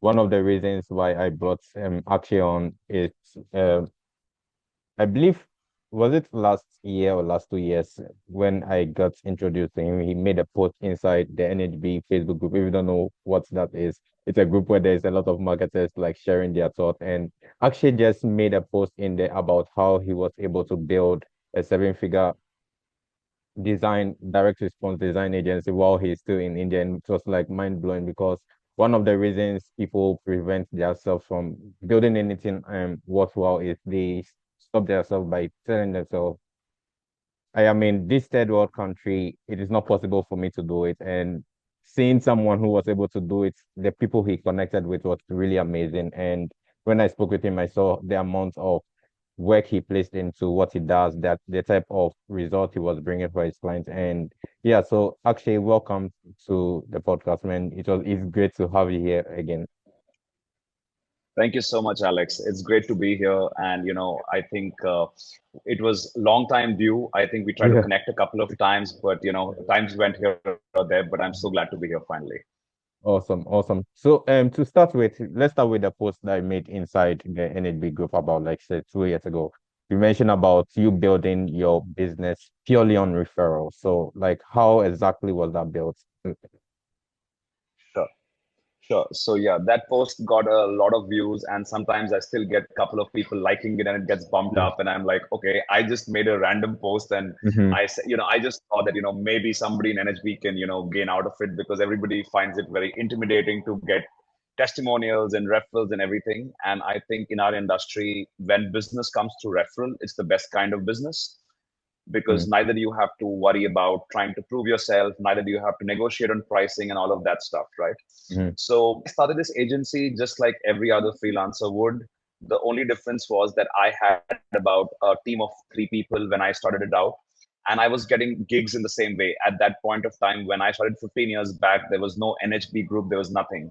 one of the reasons why I brought Akshay on is uh, I believe, was it last year or last 2 years when I got introduced to him? He made a post inside the NHB Facebook group. If you don't know what that is, it's a group where there's a lot of marketers like sharing their thoughts. And actually just made a post in there about how he was able to build a seven-figure direct response design agency while he's still in India. And it was like mind blowing because one of the reasons people prevent themselves from building anything worthwhile is they stop themselves by telling themselves, I am in this third world country, it is not possible for me to do it. And seeing someone who was able to do it, the people he connected with was really amazing. And when I spoke with him, I saw the amount of work he placed into what he does, that the type of result he was bringing for his clients. And yeah, so actually, welcome to the podcast, man. It's great to have you here again. Thank you so much, Alex. It's great to be here. And, I think it was long time due. I think we tried to Yeah. connect a couple of times, but, times went here or there. But I'm so glad to be here finally. Awesome, awesome. So to start with, let's start with the post that I made inside the NHB group about like say 2 years ago. You mentioned about you building your business purely on referrals. So like how exactly was that built? Sure. Sure. So yeah, that post got a lot of views, and sometimes I still get a couple of people liking it, and it gets bumped Yeah. up, and I'm like, okay, I just made a random post, and Mm-hmm. I said, I just thought that maybe somebody in NHB can gain out of it because everybody finds it very intimidating to get testimonials and referrals and everything. And I think in our industry, when business comes through referral, it's the best kind of business because neither do you have to worry about trying to prove yourself, neither do you have to negotiate on pricing and all of that stuff, right? Mm-hmm. So I started this agency just like every other freelancer would. The only difference was that I had about a team of three people when I started it out. And I was getting gigs in the same way. At that point of time, when I started 15 years back, there was no NHB group, there was nothing.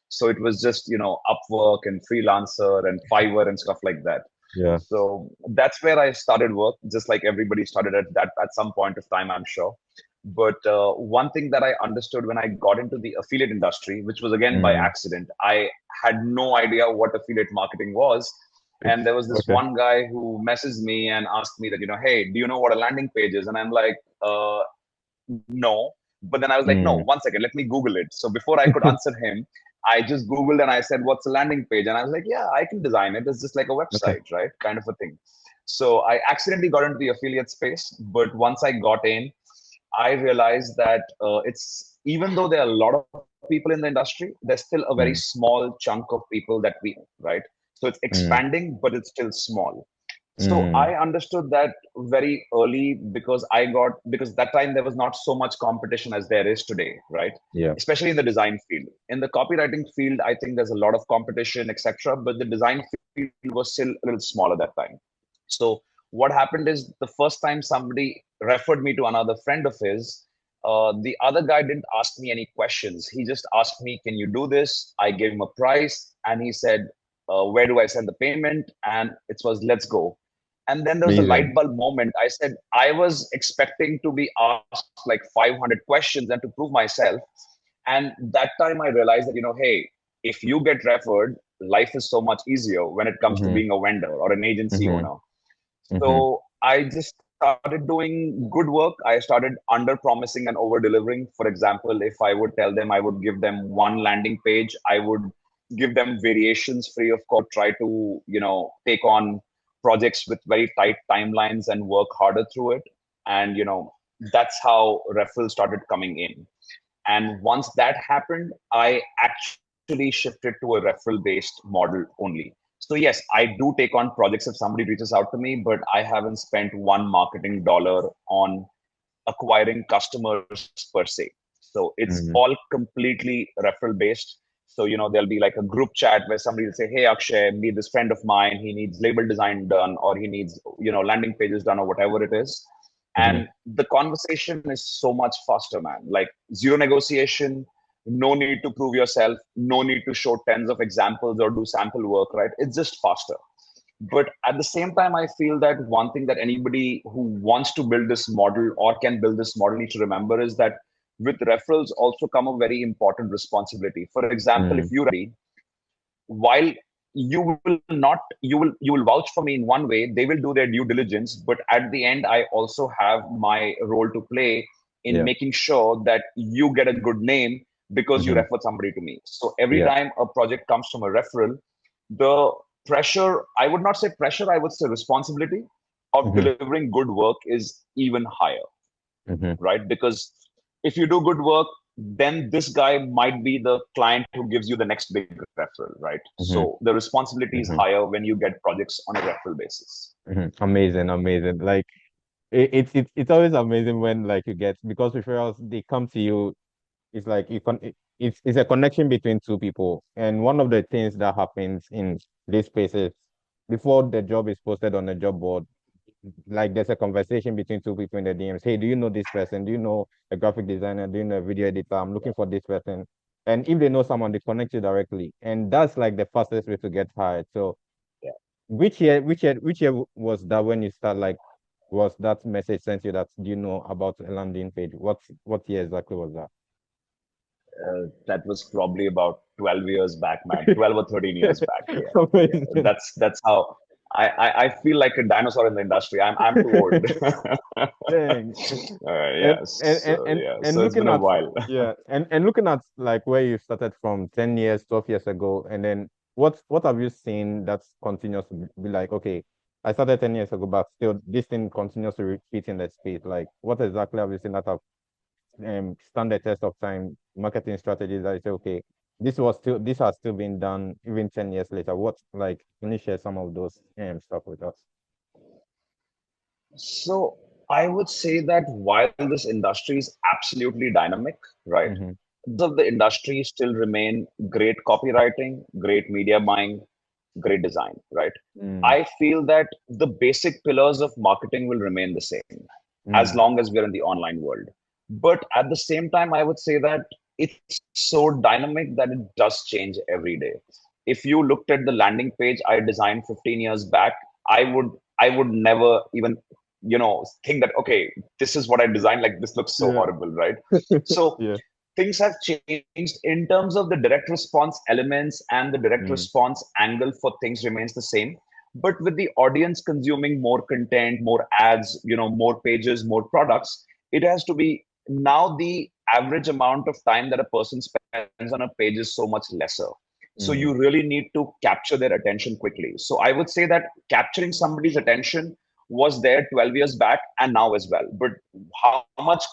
So it was just, Upwork and Freelancer and Fiverr and stuff like that. Yeah. So that's where I started work, just like everybody started at some point of time, I'm sure. But one thing that I understood when I got into the affiliate industry, which was again by Mm. accident, I had no idea what affiliate marketing was. And there was this Okay. one guy who messaged me and asked me that, hey, do you know what a landing page is? And I'm like, no. But then I was like, no, Mm. 1 second, let me Google it. So before I could answer him, I just Googled and I said, what's a landing page? And I was like, yeah, I can design it. It's just like a Okay. website, right? Kind of a thing. So I accidentally got into the affiliate space. But once I got in, I realized that it's even though there are a lot of people in the industry, there's still a very Mm. small chunk of people that we know, right? So it's Mm. expanding, but it's still small. So Mm. I understood that very early because that time there was not so much competition as there is today, right? Yeah. Especially in the design field. In the copywriting field, I think there's a lot of competition, etc. But the design field was still a little small at that time. So what happened is the first time somebody referred me to another friend of his, the other guy didn't ask me any questions. He just asked me, "Can you do this?" I gave him a price, and he said, "Where do I send the payment?" And it was, "Let's go." And then there was a Amazing. light bulb moment. I said, I was expecting to be asked like 500 questions and to prove myself. And that time I realized that, hey, if you get referred, life is so much easier when it comes to Mm-hmm. being a vendor or an agency Mm-hmm. owner. Mm-hmm. So I just started doing good work. I started under promising and over delivering. For example, if I would tell them I would give them one landing page, I would give them variations free of cost, try to, take on projects with very tight timelines and work harder through it. And, that's how referrals started coming in. And once that happened, I actually shifted to a referral based model only. So, yes, I do take on projects if somebody reaches out to me, but I haven't spent one marketing dollar on acquiring customers per se. So, it's Mm-hmm. all completely referral based. So, there'll be like a group chat where somebody will say, "Hey, Akshay, meet this friend of mine. He needs label design done, or he needs, landing pages done, or whatever it is." Mm-hmm. And the conversation is so much faster, man. Like zero negotiation, no need to prove yourself, no need to show tens of examples or do sample work, right? It's just faster. But at the same time, I feel that one thing that anybody who wants to build this model or can build this model needs to remember is that with referrals also come a very important responsibility. For example, if Mm. you're ready, while you will vouch for me in one way, they will do their due diligence, but at the end I also have my role to play in Yeah. making sure that you get a good name because you Mm-hmm. referred somebody to me. So every Yeah. time a project comes from a referral, the pressure, I would not say pressure, I would say responsibility of Mm-hmm. delivering good work is even higher, Mm-hmm. right? Because if you do good work, then this guy might be the client who gives you the next big referral, right? Mm-hmm. So the responsibility is Mm-hmm. higher when you get projects on a referral basis. Mm-hmm. Amazing, amazing. Like it's always amazing when like you get because referrals they come to you. It's like it's a connection between two people. And one of the things that happens in these spaces before the job is posted on the job board, like there's a conversation between two people in the DMs. Hey, do you know this person? Do you know a graphic designer? Do you know a video editor? I'm looking for this person. And if they know someone, they connect you directly. And that's like the fastest way to get hired. So Yeah. which year was that when you start like was that message sent you that do you know about a landing page? What year exactly was that? That was probably about 12 years back, man. 12 or 13 years back. Yeah. Yeah. Amazing. That's how I feel like a dinosaur in the industry. I'm too old. Dang. And, Yeah. and and So and yeah. and So it's looking been a at while. yeah, and looking at like where you started from 10 years, 12 years ago, and then what have you seen that's continuous to be like, okay, I started 10 years ago, but still this thing continues to repeat in the space. Like what exactly have you seen that have stand the test of time, marketing strategies that you say, okay, this has still been done even 10 years later. What like can you share some of those stuff with us? So I would say that while this industry is absolutely dynamic, right? Mm-hmm. Of the industry still remain great copywriting, great media buying, great design, right? Mm, I feel that the basic pillars of marketing will remain the same as mm, long as we're in the online world. But at the same time, I would say that it's so dynamic that it does change every day. If you looked at the landing page I designed 15 years back, I would never even think that okay, this is what I designed, like this looks so yeah. horrible, right? So Yeah. things have changed in terms of the direct response elements, and the direct Mm, response angle for things remains the same, but with the audience consuming more content, more ads, more pages, more products, it has to be now the average amount of time that a person spends on a page is so much lesser. So mm, you really need to capture their attention quickly. So I would say that capturing somebody's attention was there 12 years back and now as well, but how much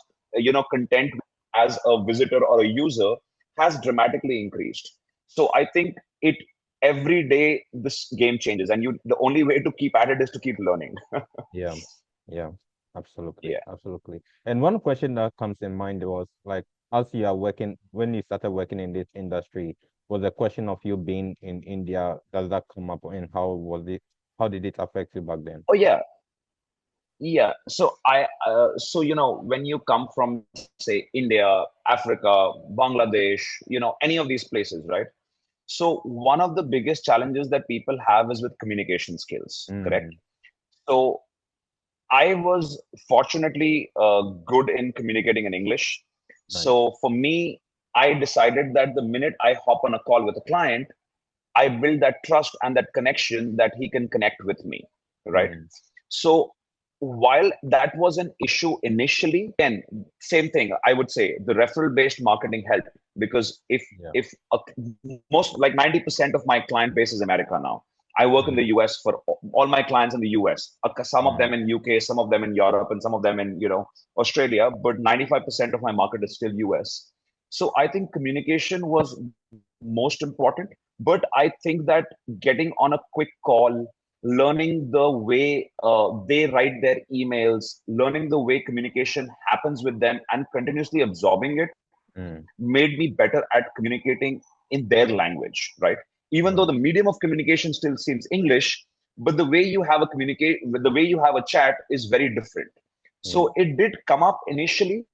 content as a visitor or a user has dramatically increased. So I think it every day this game changes, and the only way to keep at it is to keep learning. yeah. Yeah. Absolutely. Yeah. Absolutely. And one question that comes in mind was like, as you are working, when you started working in this industry, was the question of you being in India, does that come up and how did it affect you back then? Oh yeah. Yeah. So when you come from say India, Africa, Bangladesh, any of these places, right? So one of the biggest challenges that people have is with communication skills, correct? Mm, So I was fortunately good in communicating in English. nice. So for me, I decided that the minute I hop on a call with a client, I build that trust and that connection that he can connect with me, right? Mm, So while that was an issue initially, again, same thing. I would say the referral based marketing helped because yeah. if a, most like 90% of my client base is America now. I work in Mm, the US for all my clients in the US. Some of mm, them in UK, some of them in Europe, and some of them in Australia. But 95% of my market is still US. So I think communication was most important. But I think that getting on a quick call, learning the way they write their emails, learning the way communication happens with them, and continuously absorbing it mm, made me better at communicating in their language, right? Even though right. the medium of communication still seems English, but the way you have a communicate, the way you have a chat is very different. Yeah. So it did come up initially,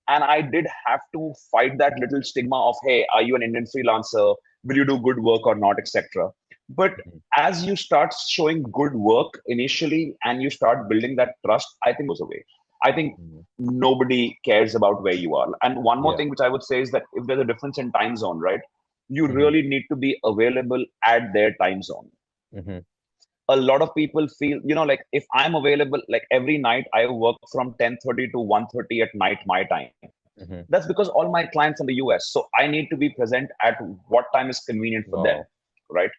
and I did have to fight that little stigma of, hey, are you an Indian freelancer? Will you do good work or not, etc. But Mm, as you start showing good work initially and you start building that trust, I think goes away. I think mm, nobody cares about where you are. And one more yeah. thing which I would say is that if there's a difference in time zone, right? you Mm-hmm. really need to be available at their time zone. Mm-hmm. A lot of people feel, like if I'm available, like every night I work from 10:30 to 1:30 at night my time. Mm-hmm. That's because all my clients in the US, so I need to be present at what time is convenient for them, Wow. right?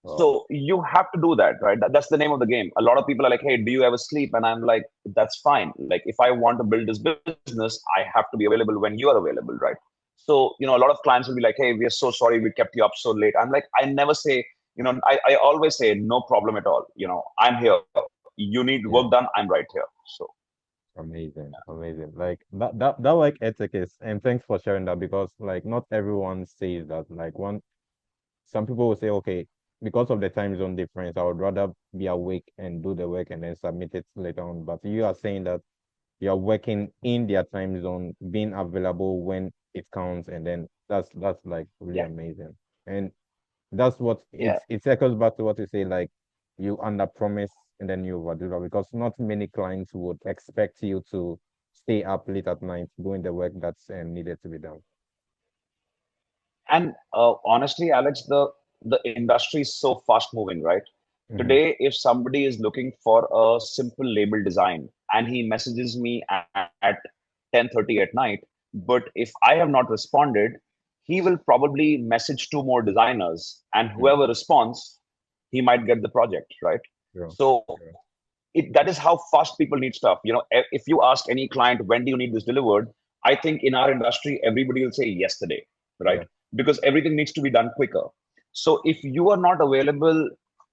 Wow. So you have to do that, right? That's the name of the game. A lot of people are like, hey, do you ever sleep? And I'm like, that's fine. Like, if I want to build this business, I have to be available when you are available, right? So, a lot of clients will be like, hey, we are so sorry we kept you up so late. I'm like, I never say, I always say, no problem at all. I'm here. You need work Yeah. done, I'm right here. So, Amazing. Amazing. Like that like ethic is, and thanks for sharing that because like not everyone says that. Like some people will say, okay, because of the time zone difference, I would rather be awake and do the work and then submit it later on. But you are saying that you're working in their time zone, being available when it counts, and then that's like really yeah, amazing. And that's what yeah. it circles back to what you say, like you under promise and then you overdeliver because not many clients would expect you to stay up late at night doing the work that's needed to be done. And honestly, Alex, the industry is so fast moving, right? Mm-hmm. Today, if somebody is looking for a simple label design and he messages me at 10:30 at night, but if I have not responded, he will probably message two more designers, and Mm-hmm. whoever responds, he might get the project, right? Sure. So Sure. that is how fast people need stuff. If you ask any client, when do you need this delivered? I think in our industry, everybody will say yesterday, right? Yeah. Because everything needs to be done quicker. So if you are not available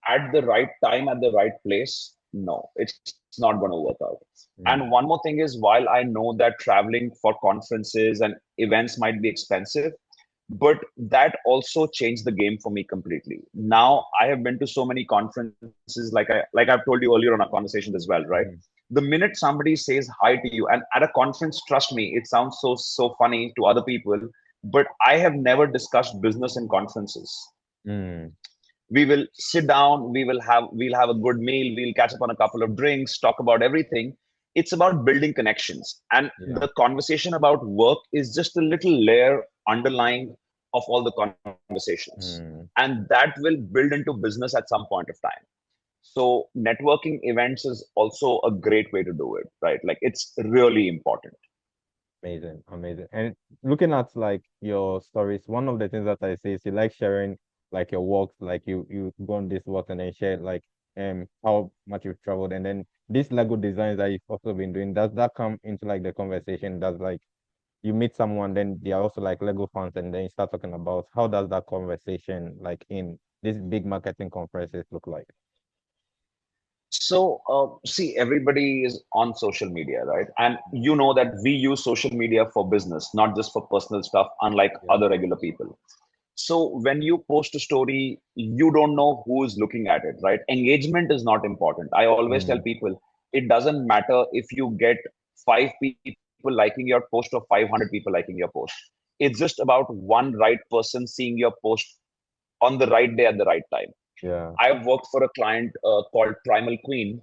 at the right time, at the right place, no, it's not going to work out. And one Mm. more thing is, while I know that traveling for conferences and events might be expensive, but that also changed the game for me completely. Now I have been to so many conferences, like I've told you earlier on our conversations as well, right? Mm-hmm. The minute somebody says hi to you, and at a conference, trust me, it sounds so funny to other people, but I have never discussed business in conferences. Mm. We will sit down, we'll have a good meal, we'll catch up on a couple of drinks, talk about everything. It's about building connections, and Yeah. the conversation about work is just a little layer underlying of all the conversations, Mm. and that will build into business at some point of time. So networking events is also a great way to do it, right? Like, it's really important. Amazing, amazing. And looking at like your stories, one of the things that I say is you like sharing like your walks, like you go on this walk and then share like how much you've traveled, and then these Lego designs that you've also been doing. Does that come into like the conversation? Does like you meet someone, then they are also like Lego fans, and then you start talking about how does that conversation like in these big marketing conferences look like? So, see, everybody is on social media, right? And you know that we use social media for business, not just for personal stuff, unlike Yeah. other regular people. So, when you post a story, you don't know who is looking at it, right? Engagement is not important. I always tell Mm, people it doesn't matter if you get five people liking your post or 500 people liking your post. It's just about one right person seeing your post on the right day at the right time. yeah. I've worked for a client called Primal Queen,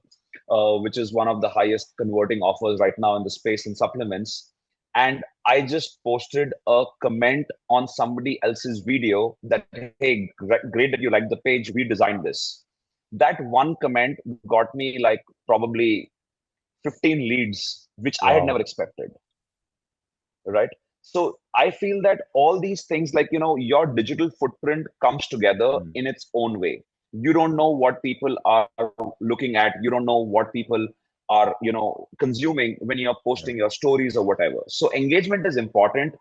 which is one of the highest converting offers right now in the space in supplements. And I just posted a comment on somebody else's video that, hey, great that you like the page. We designed this. That one comment got me like probably 15 leads, which I had never Wow. expected, right? So I feel that all these things, like, your digital footprint comes together Mm, in its own way. You don't know what people are looking at, you don't know what people are, consuming when you're yeah. posting your stories or whatever. So engagement is important,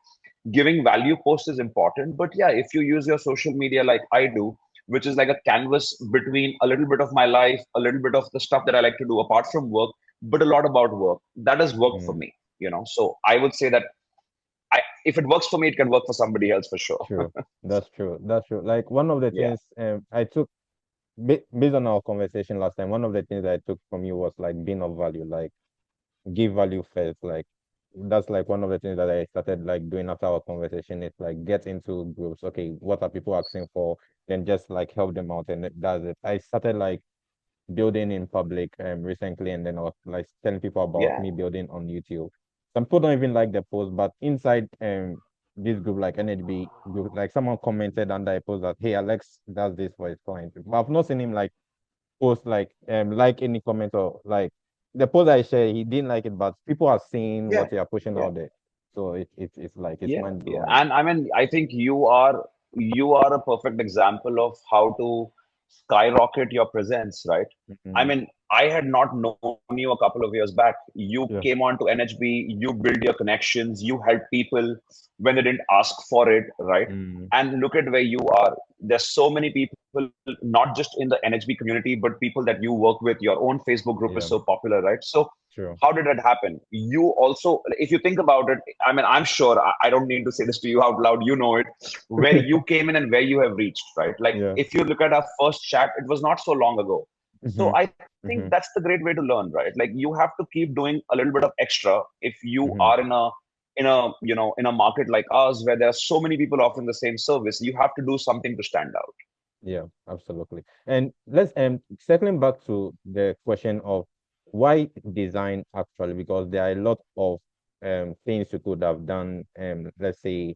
giving value post is important, but yeah, if you use your social media like I do, which is like a canvas between a little bit of my life, a little bit of the stuff that I like to do apart from work, but a lot about work, that has worked for Mm, me. So I would say that if it works for me, it can work for somebody else for sure. true. That's true. That's true. Like one of the Yeah, things I took based on our conversation last time, one of the things I took from you was like being of value, like give value first. Like that's like one of the things that I started like doing after our conversation is like get into groups. Okay, what are people asking for? Then just like help them out, and that's it. I started like building in public recently, and then I was like telling people about yeah, me building on YouTube. Some people don't even like the post, but inside this group like NHB group, like someone commented under a post that, hey, Alex does this for his client. But I've not seen him like post like any comment or like the post I share, he didn't like it, but people are seeing Yeah, what you are pushing yeah. out there. So it's like it's Yeah, mind yeah. blowing. And I mean, I think you are a perfect example of how to skyrocket your presence, right? I Hmm. mean, I had not known you a couple of years back. You Yeah. came on to NHB, you build your connections, you help people when they didn't ask for it, right? Mm, And look at where you are. There's so many people, not just in the NHB community, but people that you work with. Your own Facebook group is yeah. so popular, right? So Sure. how did that happen? You also, if you think about it, I mean, I'm sure I don't need to say this to you out loud. You know it, where you came in and where you have reached, right? Like, Yeah. if you look at our first chat, it was not so long ago. Hmm. So I think Hmm. that's the great way to learn, right? Like, you have to keep doing a little bit of extra if you Hmm. are in a market like ours where there are so many people offering the same service. You have to do something to stand out. Yeah, absolutely. And let's circling back to the question of why design actually, because there are a lot of things you could have done, let's say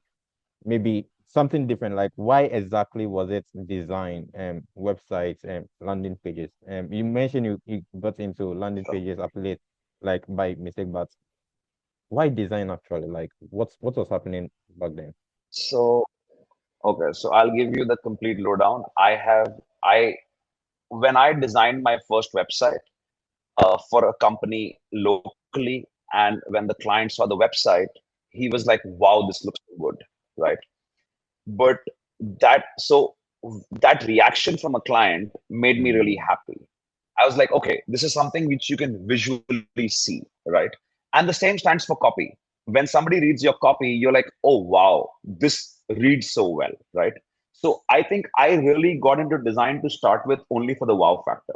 maybe something different, like why exactly was it design websites and landing pages? You mentioned you got into landing So, pages affiliate like by mistake, but why design actually? Like what was happening back then? so okay, so I'll give you the complete lowdown. I when I designed my first website for a company locally, and when the client saw the website, he was like, "Wow, this looks so good," right? But that reaction from a client made me really Mm, happy. I was like, okay, this is something which you can visually see, right? And the same stands for copy. When somebody reads your copy, you're like, oh wow, this reads so well, right? So I think I really got into design to start with only for the wow factor,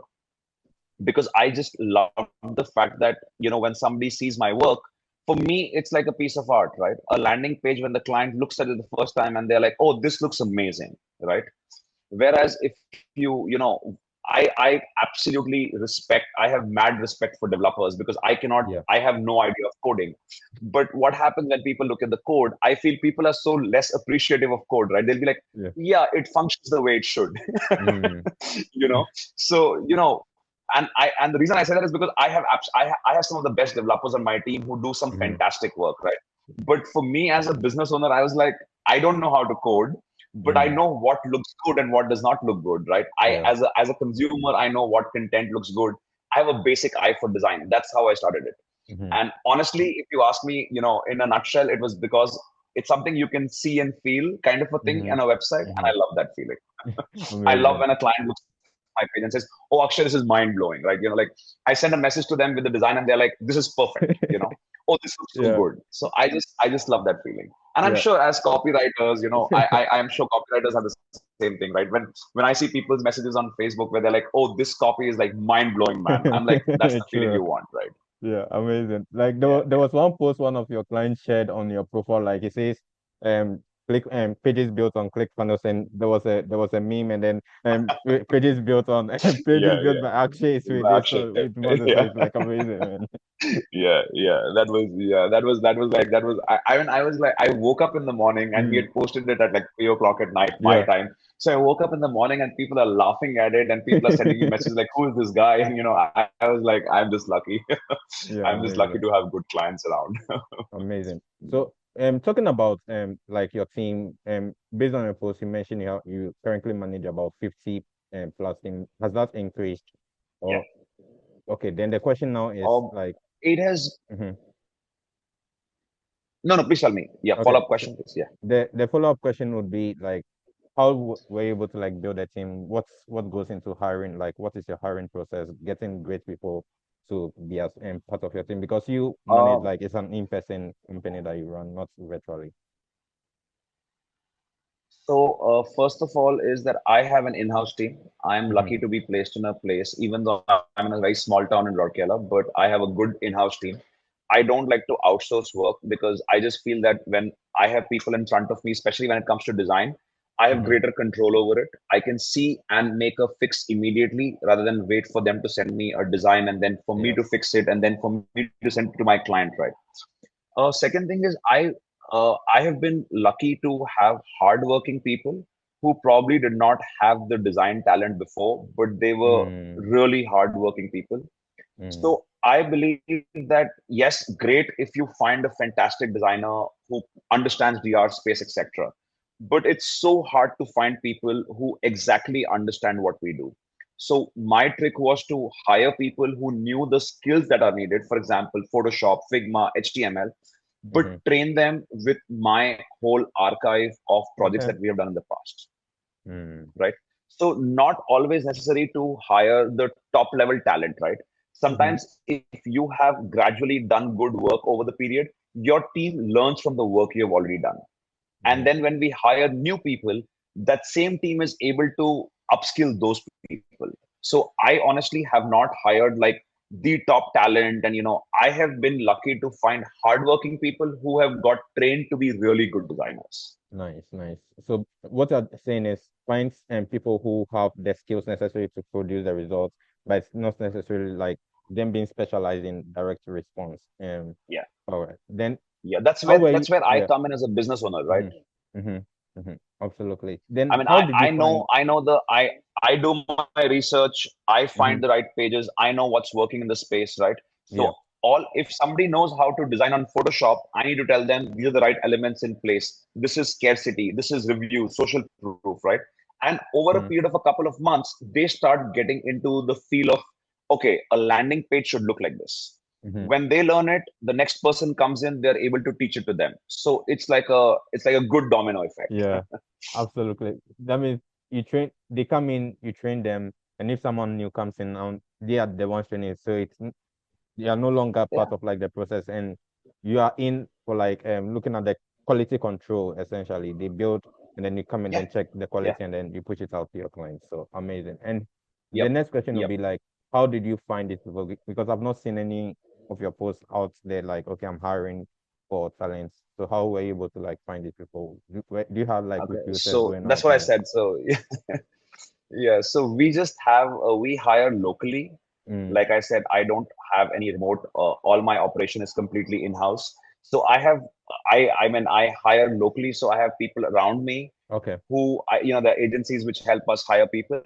because I just love the fact that, when somebody sees my work, for me, it's like a piece of art, right? A landing page, when the client looks at it the first time and they're like, oh, this looks amazing, right? Whereas if I absolutely respect, I have mad respect for developers, because yeah, I have no idea of coding. But what happens when people look at the code, I feel people are so less appreciative of code, right? They'll be like, yeah. yeah, it functions the way it should. Mm, you know so and the reason I say that is because I have some of the best developers on my team who do some mm-hmm, fantastic work, right? But for me as a business owner, I was like, I don't know how to code, but I mm, know what looks good and what does not look good, right? I yeah. as a consumer, I know what content looks good. I have a basic eye for design. That's how I started it. Mm-hmm, And honestly, if you ask me, in a nutshell, it was because it's something you can see and feel, kind of a thing mm-hmm, in a website, and mm-hmm. I love that feeling. I love Amazing. when a client looks at my page and says, "Oh, Akshay, this is mind blowing." Right? Like, I send a message to them with the design, and they're like, "This is perfect." "Oh, this looks so Yeah, good." So I just love that feeling. And I'm yeah. sure as copywriters, I am sure copywriters have the same thing, right? When I see people's messages on Facebook where they're like, "Oh, this copy is like mind blowing, man." I'm like, "That's the feeling you True. want, right?" Yeah, amazing. Like Yeah. there was one post one of your clients shared on your profile, like it says, click pages built on ClickFunnels, and there was a meme, and then pages built on pages Yeah, built by Akshay with yeah. this Akshay. with Moses. So Yeah. it's like amazing, man. That was I mean, I was like, I woke up in the morning and he Mm, had posted it at like 3 o'clock at night, my yeah, time. So I woke up in the morning and people are laughing at it and people are sending me messages like, who is this guy? And I was like, I'm just lucky. yeah, I'm just lucky amazing. to have good clients around. Amazing. So, talking about like your team, based on your post, you mentioned you currently manage about 50 plus team. Has that increased? Yeah. Or okay, then the question now is Um, like, it has mhm. no, please tell me. Yeah, Okay, follow up so question, please. Yeah. the follow-up question would be like, how were you able to like build a team? What goes into hiring? Like, what is your hiring process? Getting great people to be as part of your team because you manage Um, like it's an in-person company that you run, not virtually. So, first of all, is that I have an in-house team. I'm Hmm. lucky to be placed in a place, even though I'm in a very small town in Rourkela, but I have a good in-house team. I don't like to outsource work because I just feel that when I have people in front of me, especially when it comes to design, I have Hmm. greater control over it. I can see and make a fix immediately rather than wait for them to send me a design and then for me Yeah. to fix it and then for me to send it to my client, right? Second thing is, I have been lucky to have hardworking people who probably did not have the design talent before, but they were Mm, really hardworking people. mm, So I believe that yes, great if you find a fantastic designer who understands DR space, etc. But it's so hard to find people who exactly understand what we do. So my trick was to hire people who knew the skills that are needed, for example, Photoshop, Figma, HTML, but mm-hmm. train them with my whole archive of projects Okay. that we have done in the past, Mm, right? So not always necessary to hire the top level talent, right? mm-hmm. Sometimes if you have gradually done good work over the period, your team learns from the work you have already done. And Mm, then when we hire new people, that same team is able to upskill those people. So I honestly have not hired like the top talent. And, I have been lucky to find hardworking people who have got trained to be really good designers. nice, nice. So what you're saying is find people who have the skills necessary to produce the results, but it's not necessarily like them being specialized in direct response. Yeah. All right. Then Yeah. That's how where, were you? that's where I Yeah. come in as a business owner, right? Mm-hmm. Mm-hmm. Mm-hmm. Absolutely. Then I mean, how I, did you I find? know, I know I do my research. I find Mm-hmm. the right pages. I know what's working in the space, right? Yeah. So if somebody knows how to design on Photoshop, I need to tell them these are the right elements in place. This is scarcity. This is review, social proof, right? And over a Mm-hmm. period of a couple of months, they start getting into the feel of, okay, a landing page should look like this. Mm-hmm. When they learn it, the next person comes in, they're able to teach it to them. So it's like a good domino effect. Yeah. Absolutely. That means they come in, you train them, and if someone new comes in, they are the ones training. So you are no longer part Yeah. of like the process, and you are in for like looking at the quality control essentially. They build and then you come and Yeah. then check the Yeah. quality and then you push it out to your clients. So amazing. And the Yep. next question will Yep. be like, how did you find it? Because I've not seen any of your posts out there like, okay, I'm hiring for talents. So how were you able to like find these people? Do you have like Okay. recruiters So going that's out what I there? said. So yeah. So we hire locally. Mm, Like I said, I don't have any remote. All my operation is completely in-house. So I mean, I hire locally. So I have people around me okay. the agencies which help us hire people.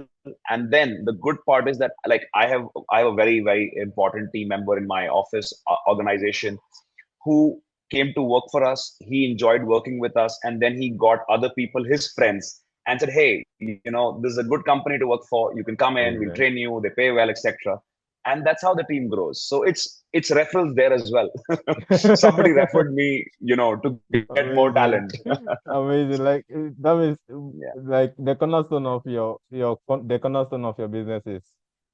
And then the good part is that like I have a very, very important team member in my office organization who came to work for us. He enjoyed working with us, and then he got other people, his friends, and said, "Hey, this is a good company to work for. You can come in. We'll Amazing. train you. They pay well, etc." And that's how the team grows. So it's referrals there as well. Somebody referred me, to get more talent. Amazing. Amazing. Like that means Yeah, like the cornerstone of the cornerstone of your business is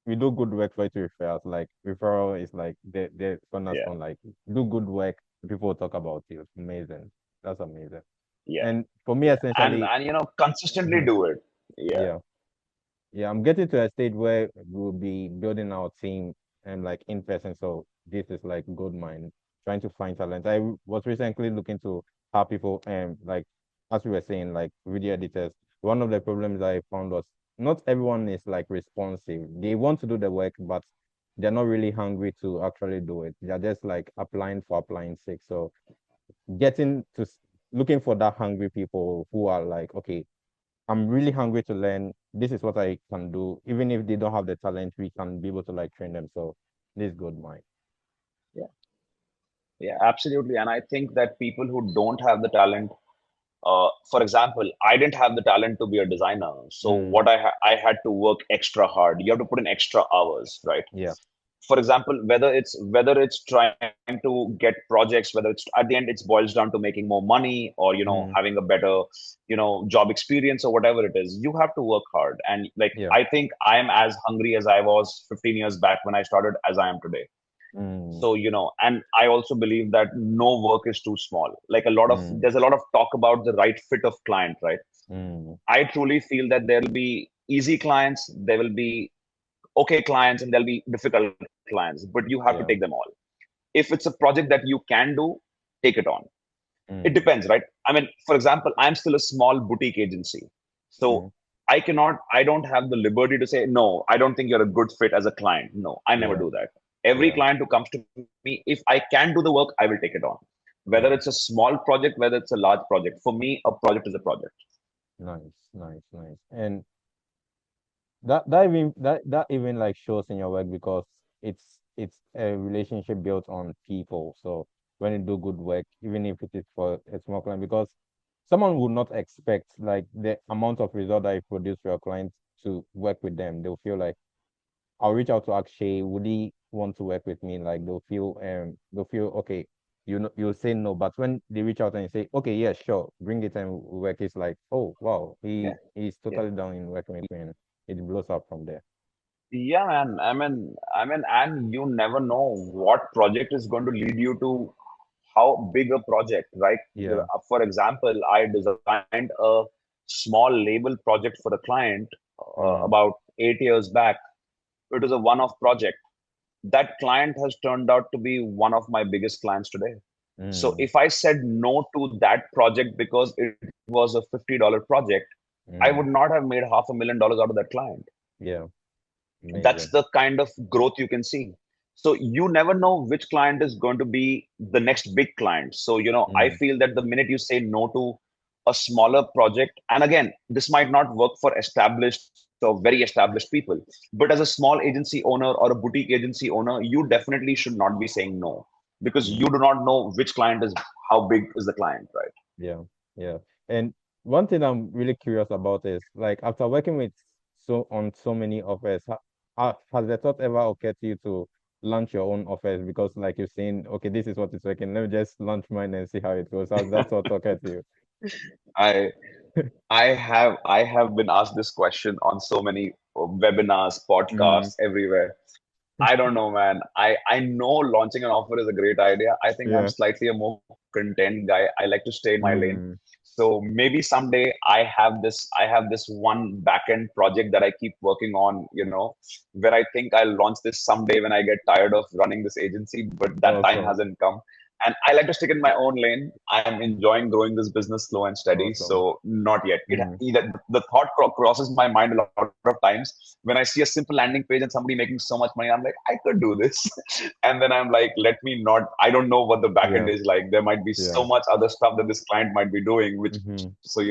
we do good work for it to refer us. Like referral is like the yeah, cornerstone. Like do good work, people talk about you. Amazing. That's amazing. yeah, And for me, yeah, and essentially, and consistently mhm, do it. Yeah, yeah. Yeah, I'm getting to a stage where we'll be building our team and like in person. So this is like good mind, trying to find talent. Was recently looking to how people like as we were saying, like video editors. One of the problems I found was not everyone is like responsive. They want to do the work, but they're not really hungry to actually do it. They're just like applying for applying sake. So getting to looking for that hungry people who are like, okay, I'm really hungry to learn. This is what I can do. Even if they don't have the talent, we can be able to like train them. So this is good, Mike. yeah, yeah, absolutely. And I think that people who don't have the talent, for example, I didn't have the talent to be a designer. So Mm, I had to work extra hard. You have to put in extra hours, right? yeah. For example, whether it's trying to get projects, whether it's at the end it boils down to making more money, or Mm, having a better job experience, or whatever it is, you have to work hard. And like yeah. I think I am as hungry as I was 15 years back when I started as I am today. Mm, So and I also believe that no work is too small. Like mm, there's a lot of talk about the right fit of client, right? mm, I truly feel that there will be easy clients, there will be okay clients, and there'll be difficult clients, but you have to take yeah. them all. If it's a project that you can do, take it on. It Mm, depends, right? I mean, for example, I'm still a small boutique agency. mm, So I don't have the liberty to say, no, I don't think you're a good fit as a client. No, I never yeah. do that. Every Yeah. client who comes to me, if I can do the work, I will take it on. whether Yeah. it's a small project, whether it's a large project. For me, a project is a project. Nice, nice, nice. And that even like shows in your work because it's a relationship built on people. So when you do good work, even if it is for a small client, because someone would not expect like the amount of result that you produce for your clients to work with them. They'll feel like I'll reach out to Akshay. Would he want to work with me? Like they'll feel okay. You'll say no, but when they reach out and you say, okay, yeah, sure, bring it and we work, it's like, oh wow, Yeah, he's yeah, totally down in working with me, and it blows up from there. yeah, man. And you never know what project is going to lead you to how big a project, right? Yeah. For example, I designed a small label project for a client Mm, about 8 years back. It was a one-off project. That client has turned out to be one of my biggest clients today. So mm, if I said no to that project because it was a $50 project, I would mm. not have made $500,000 out of that client. Yeah. That's Amazing. the kind of growth you can see. So you never know which client is going to be the next big client. So I Mm, feel that the minute you say no to a smaller project, and again, this might not work for established or very established people, but as a small agency owner or a boutique agency owner, you definitely should not be saying no, because you mm. do not know which client is, how big is the client, right? Yeah. Yeah. And one thing I'm really curious about is like after working with so many offers, has the thought ever occurred to you to launch your own offers? Because like you're saying, okay, this is what is working. Let me just launch mine and see how it goes. Has that thought occurred to I you? I have been asked this question on so many webinars, Mm, podcasts, everywhere. I don't know, man. I know launching an offer is a great idea. I think I'm yeah. slightly a more content guy. I like to stay in my lane. Mm, So maybe someday I have this one backend project that I keep working on, where I think I'll launch this someday when I get tired of running this agency, but that time awesome. hasn't come. And I like to stick in my own lane. I'm enjoying growing this business slow and steady. Awesome. So not yet. Mm, The thought crosses my mind a lot of times when I see a simple landing page and somebody making so much money. I'm like, I could do this. And then I'm like, let me not, I don't know what the backend yeah. is like. There might be Yeah. so much other stuff that this client might be doing, which, Mm-hmm. so,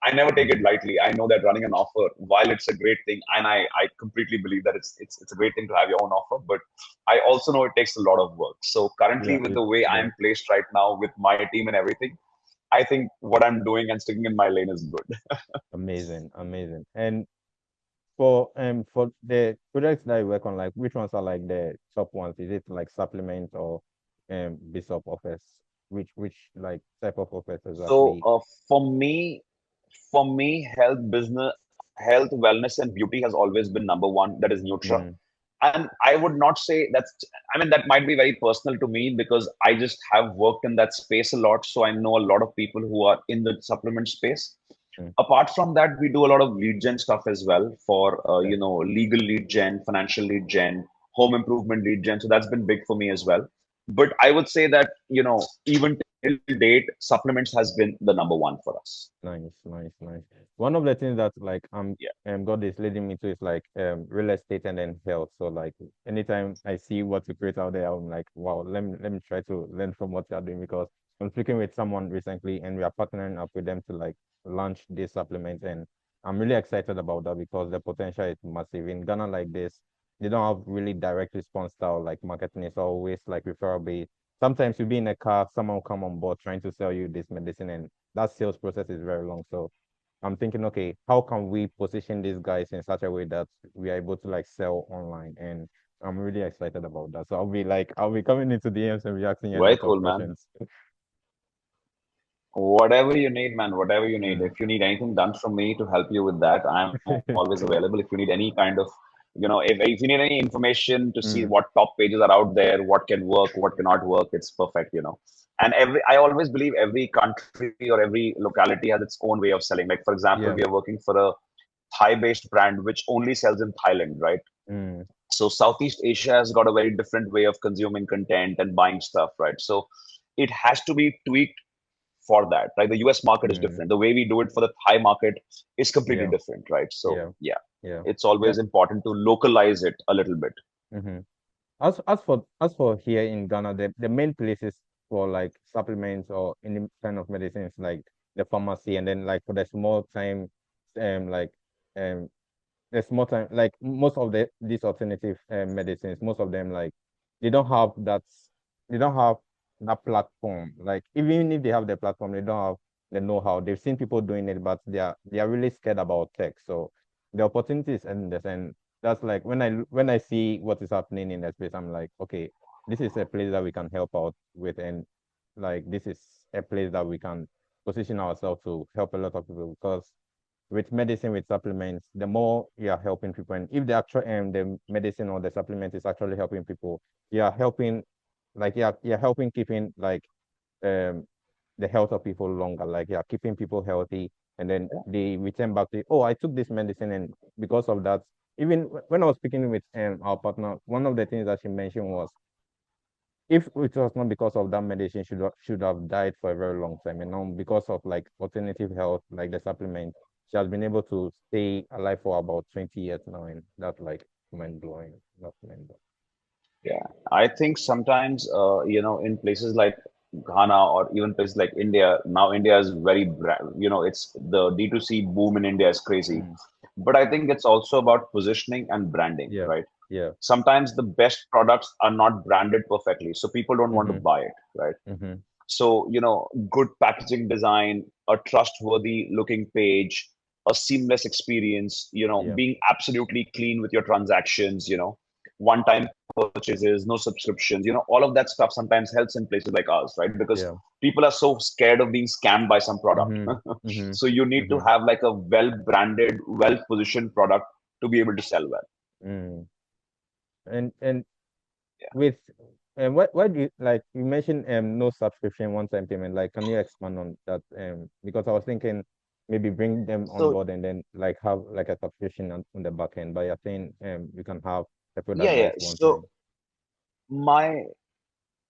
I never take it Mm, lightly. I know that running an offer, while it's a great thing, and I completely believe that it's a great thing to have your own offer, but I also know it takes a lot of work. So currently, yeah. with the way Yeah. I'm placed right now with my team and everything, I think what I'm doing and sticking in my lane is good. Amazing. Amazing. And for the products that you work on, like which ones are like the top ones? Is it like supplement or Bishop Office? Which like type of office So exactly? for me, health, wellness, and beauty has always been number one. That is Nutra. Mm, And I would not say that's, I mean, that might be very personal to me because I just have worked in that space a lot. So I know a lot of people who are in the supplement space. mm, Apart from that, we do a lot of lead gen stuff as well for, okay. legal lead gen, financial lead gen, home improvement lead gen. So that's been big for me as well. But I would say that, even till date, supplements has been the number one for us. Nice, nice, nice. One of the things that like Yeah. God is leading me to is like real estate and then health. So like anytime I see what you create out there, I'm like, wow, let me try to learn from what you're doing because I'm speaking with someone recently and we are partnering up with them to like launch this supplement and I'm really excited about that because the potential is massive. In Ghana like this, they don't have really direct response style like marketing is always like referral based. Sometimes you'll be in a car, someone will come on board trying to sell you this medicine and that sales process is very long. So I'm thinking, okay, how can we position these guys in such a way that we are able to like sell online? And I'm really excited about that. So I'll be coming into DMs and be asking you a Very lot of cool, man. questions. Whatever you need, man, whatever you need. Mm. If you need anything done from me to help you with that, I'm always available. If you need any kind of, if you need any information to see Mm. what top pages are out there, what can work, what cannot work, it's perfect. And I always believe every country or every locality has its own way of selling. Like, for example, we Yeah. are working for a Thai-based brand which only sells in Thailand, right? Mm. So Southeast Asia has got a very different way of consuming content and buying stuff, right? So it has to be tweaked for that, right? The US market is Mm. different. The way we do it for the Thai market is completely Yeah. different, right? So, Yeah. yeah, Yeah. it's Yeah. always important to localize it a little bit. Mm-hmm. As for here in Ghana, the main places. for like supplements or any kind of medicines like the pharmacy, and then like for the small time, like um there's more time like most of these alternative medicines, most of them like they don't have that they don't have that platform. Like even if they have the platform, they don't have the know-how. They've seen people doing it, but they are really scared about tech. So the opportunities endless, and that's like when I see what is happening in that space, I'm like, okay, this is a place that we can help out with, and like this is a place that we can position ourselves to help a lot of people, because with medicine, with supplements, the more you are helping people, and if the actual the medicine or the supplement is actually helping people, you are helping, like you're helping keeping like um the health of people longer, like you're keeping people healthy, and then they return back to, oh, I took this medicine, and because of that, even when I was speaking with our partner, one of the things that she mentioned was, if it was not because of that medicine, should have died for a very long time. And now because of like alternative health, like the supplement, she has been able to stay alive for about 20 years now, and that's like mind blowing. That's mind blowing. Yeah, I think sometimes, in places like Ghana or even places like India, now India is very, it's the D2C boom in India is crazy. Mm. But I think it's also about positioning and branding, Yeah, right? yeah. Sometimes the best products are not branded perfectly, so people don't want to Mm-hmm. buy it, right? Mm-hmm. So, good packaging design, a trustworthy looking page, a seamless experience, Yeah, being absolutely clean with your transactions, one time purchases, no subscriptions, all of that stuff sometimes helps in places like ours, right? Because yeah. people are so scared of being scammed by some product. Mm-hmm. Mm-hmm. So you need to Mm-hmm. have like a well branded, well positioned product to be able to sell well. Mm. And Yeah. with what do you like, you mentioned no subscription, one time payment, like can you expand on that, because I was thinking maybe bring them on So board and then like have like a subscription on the back end, but you're saying you can have the yeah, product that yeah. is one So time. my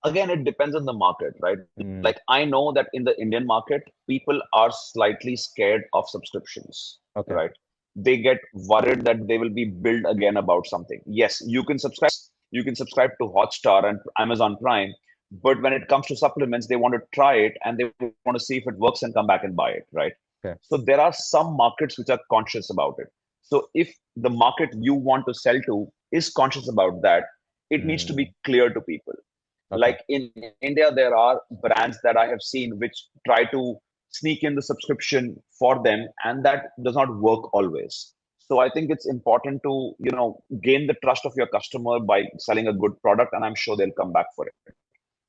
again, it depends on the market, right? Mm, Like I know that in the Indian market, people are slightly scared of subscriptions, okay. right? They get worried that they will be billed again about something. Yes, you can subscribe to Hotstar and Amazon Prime, but when it comes to supplements, they want to try it and they want to see if it works and come back and buy it, right? Okay. So there are some markets which are conscious about it. So if the market you want to sell to is conscious about that, it needs to Mm, be clear to people. okay. Like in India, there are brands that I have seen which try to sneak in the subscription for them, and that does not work always. So I think it's important to, gain the trust of your customer by selling a good product, and I'm sure they'll come back for it.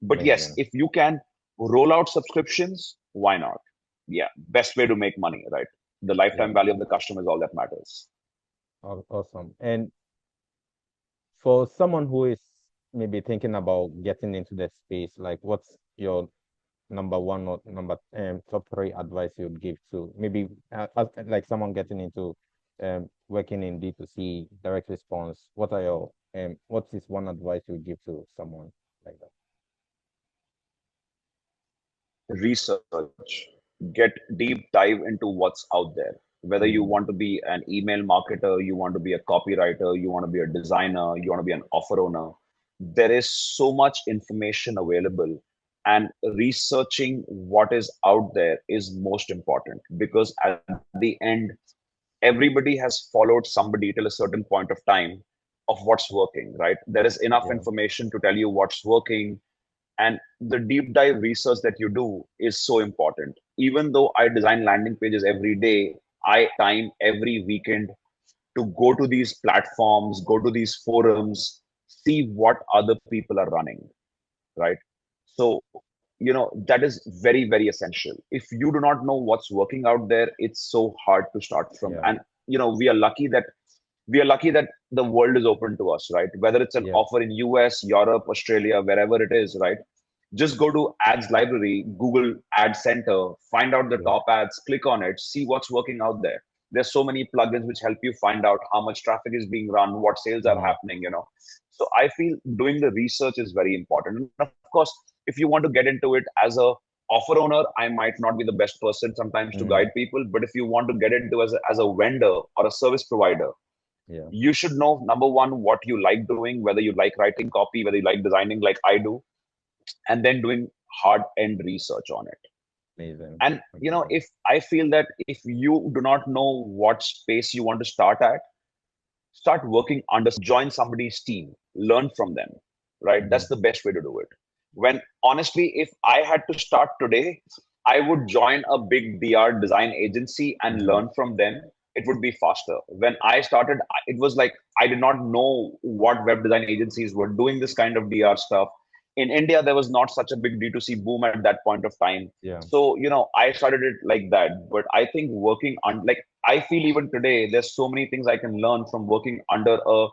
But yes, Amazing. if you can roll out subscriptions, why not? Yeah, best way to make money, right? The Yeah. lifetime value of the customer is all that matters. Awesome. And for someone who is maybe thinking about getting into the space, like what's your number one or number top three advice you'd give to maybe like someone getting into working in D2C direct response? What are your what is one advice you would give to someone like that? Research, get deep dive into what's out there. Whether you Mm, want to be an email marketer, you want to be a copywriter, you want to be a designer, you want to be an offer owner, there is so much information available. And researching what is out there is most important because at the end, everybody has followed somebody till a certain point of time of what's working, right? There is enough yeah, information to tell you what's working, and the deep dive research that you do is so important. Even though I design landing pages every day, I time every weekend to go to these platforms, go to these forums, see what other people are running, right? So, that is very, very essential. If you do not know what's working out there, it's so hard to start from. yeah, And, we are lucky that the world is open to us, right? Whether it's an yeah, offer in US, Europe, Australia, wherever it is, right? Just go to ads library, Google ad center, find out the yeah, top ads, click on it, see what's working out there. There's so many plugins which help you find out how much traffic is being run, what sales are mm, happening. So I feel doing the research is very important. And of course, if you want to get into it as a offer owner, I might not be the best person sometimes to mm, guide people. But if you want to get into as a vendor or a service provider, yeah, you should know, number one, what you like doing, whether you like writing copy, whether you like designing like I do, and then doing hard end research on it. Amazing. And Amazing. if I feel that if you do not know what space you want to start at, start working under, join somebody's team, learn from them, right? Mm-hmm. That's the best way to do it. When honestly, if I had to start today, I would join a big DR design agency and Mm-hmm. learn from them. It would be faster. When I started, it was like I did not know what web design agencies were doing this kind of DR stuff. In India, there was not such a big D2C boom at that point of time. Yeah. So, I started it like that. But I think working on, like, I feel even today, there's so many things I can learn from working under a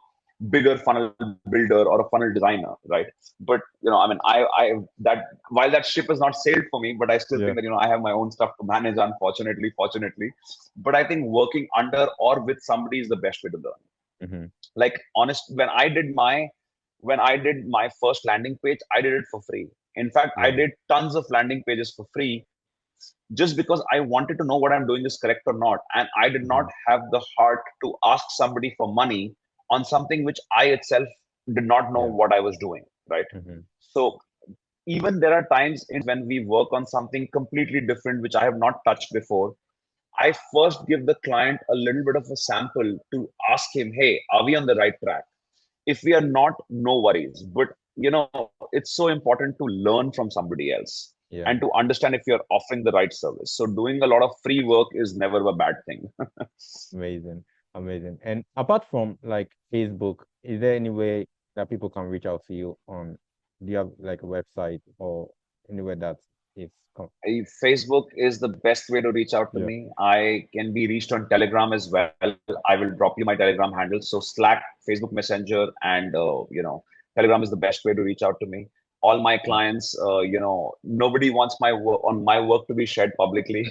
bigger funnel builder or a funnel designer, right? But I mean, I that while that ship has not sailed for me, but I still Yeah. think that I have my own stuff to manage. Unfortunately, fortunately, but I think working under or with somebody is the best way to learn. Mm-hmm. Like honest, when I did my first landing page, I did it for free. In fact, I Yeah. did tons of landing pages for free just because I wanted to know what I'm doing is correct or not. And I did not Mm-hmm. have the heart to ask somebody for money on something which I itself did not know Yeah. what I was doing, right? Mm-hmm. So even there are times when we work on something completely different, which I have not touched before. I first give the client a little bit of a sample to ask him, hey, are we on the right track? If we are not, no worries. But it's so important to learn from somebody else and Yeah. to understand if you're offering the right service. So doing a lot of free work is never a bad thing. Amazing. Amazing. And apart from like Facebook, is there any way that people can reach out to you on, do you have like a website or anywhere that is Facebook is the best way to reach out to yeah. me. I can be reached on Telegram as well. I will drop you my Telegram handle. So Slack, Facebook Messenger, and Telegram is the best way to reach out to me. All my clients, nobody wants my work to be shared publicly.